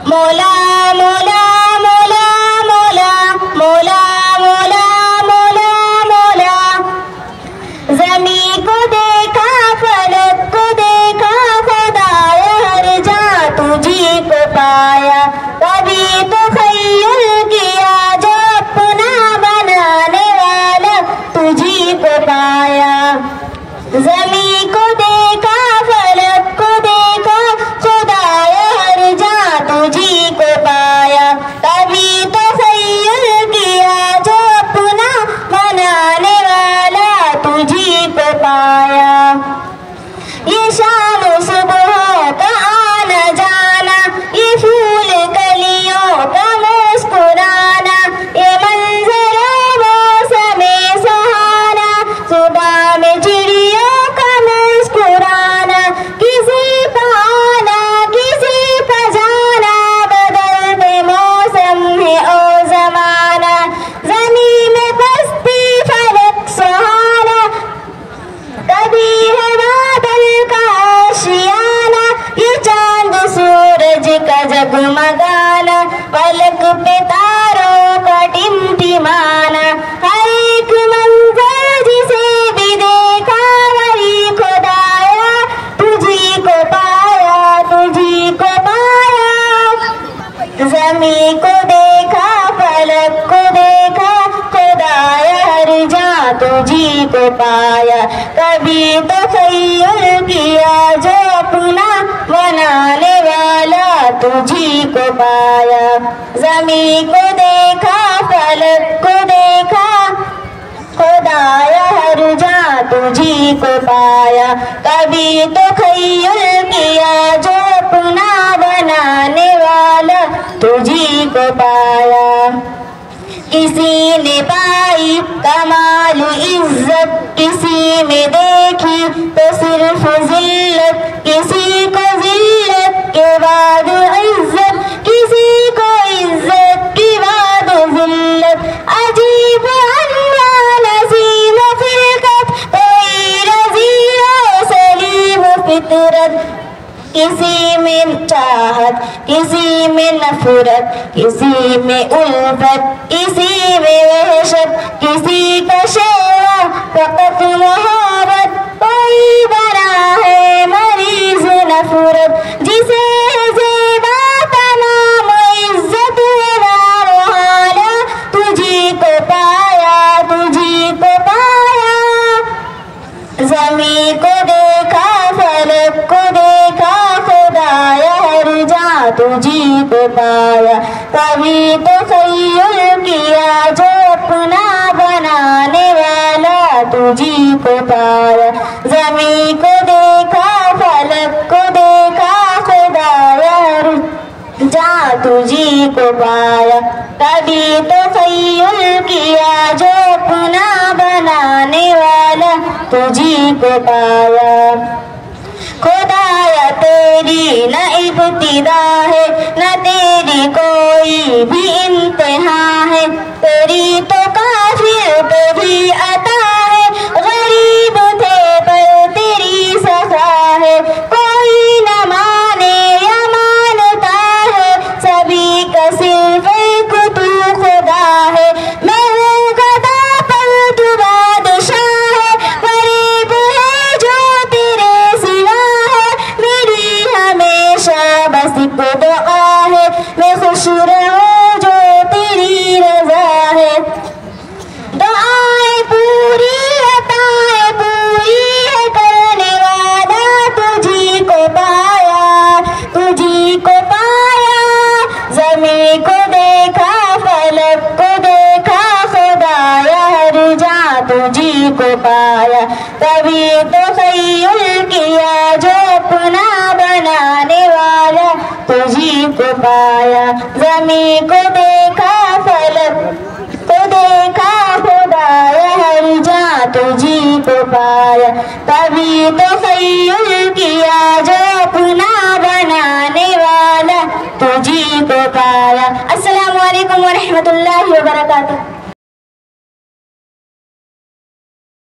مولا مولا مولا مولا مولا مولا مولا مولا زمین کو دیکھا فلک کو دیکھا خدایا ہر جا تجھی کو پایا کبھی تو خیال کیا جو اپنا بنانے والا تجھی کو پایا زمین کو دیکھا فلک کو دیکھا خدایا ہر جا تجھی کو پایا کبھی تو خیال کیا جو اپنا بنانے والا تجھی کو پایا یہ شام صبح کا آنا جانا یہ پھول کلیوں کا مسکرانا یہ منظر موسم سہانا صبح میں چڑیوں کا مسکرانا کسی کا آنا کسی کا جانا بدلتے موسم ہے اور زمانہ زمین میں بستی فلک سہانا کبھی ہے بادل کا آشیانہ یہ چاند سورج کا جگمگانا فلک پہ تاروں کا ٹمٹمانا ہر ایک منظر جسے بھی دیکھا وہی خدایا تجھی کو پایا تجھی کو پایا زمین کو دیکھا فلک کو دیکھا خدایا ہر جا تجھی کو پایا کبھی تو خیال کیا جو اپنا بنانے والا تجھی کو پایا زمین کو دیکھا فلک کو دیکھا خدایا ہر جا تجھی کو پایا کبھی تو خیال کیا جو اپنا بنانے والا تجھی کو پایا کسی نے پائی کمال عزت کسی میں دیکھی تو صرف ذلت کسی کو ذلت کے بعد عزت کسی کو عزت کے بعد ذلت عجیب عنوان عظیم فرقت کوئی رضی و سلیم فطرت کسی میں چاہت کسی میں نفرت کسی میں الفت کسی میں وحشت کسی کا شیوا فقط محبت کوئی بنا ہے مریض نفرت جسے زیبا تمام عزت والا تجھی کو پایا تجھی کو پایا زمین کو دیکھا فلک کو دیکھا خدایا ہر جا تجھی کو پایا کبھی تو خیال کیا جو اپنا بنانے والا تجھی کو پایا زمین کو دیکھا فلک کو دیکھا خدایا ہر جا تجھی کو پایا کبھی تو خیال کیا جو اپنا بنانے والا تجھی کو پایا خدایا تیری نہ ابتدا ہے نہ تیری کوئی بھی انتہا ہے تیری تو کافر پہ بھی عطا ہے غریب تھے پر تیری سخا ہے کوئی نہ مانے یا مانتا ہے سبھی کا صرف ایک تو خدا ہے میں ہوں گدا پر تو بادشاہ ہے غریب ہے جو تیرے سوا ہے میری ہمیشہ بس ایک دعا ہے میں خوش رہوں جو تیری رضا ہے دعائیں پوری عطائیں پوری ہے کرنے والا تجھی کو پایا تجھی کو پایا زمین کو دیکھا فلک کو دیکھا خدایا ہر جا تجھی کو پایا کبھی تو خیال کیا جو اپنا بنانے والا تجھی کو پایا زمین کو دیکھا فلک کو دیکھا خدایا ہر جا تجھی کو پایا کبھی تو خیال کیا جو اپنا بنانے والا تجھی کو پایا السلام علیکم ورحمۃ اللہ وبرکاتہ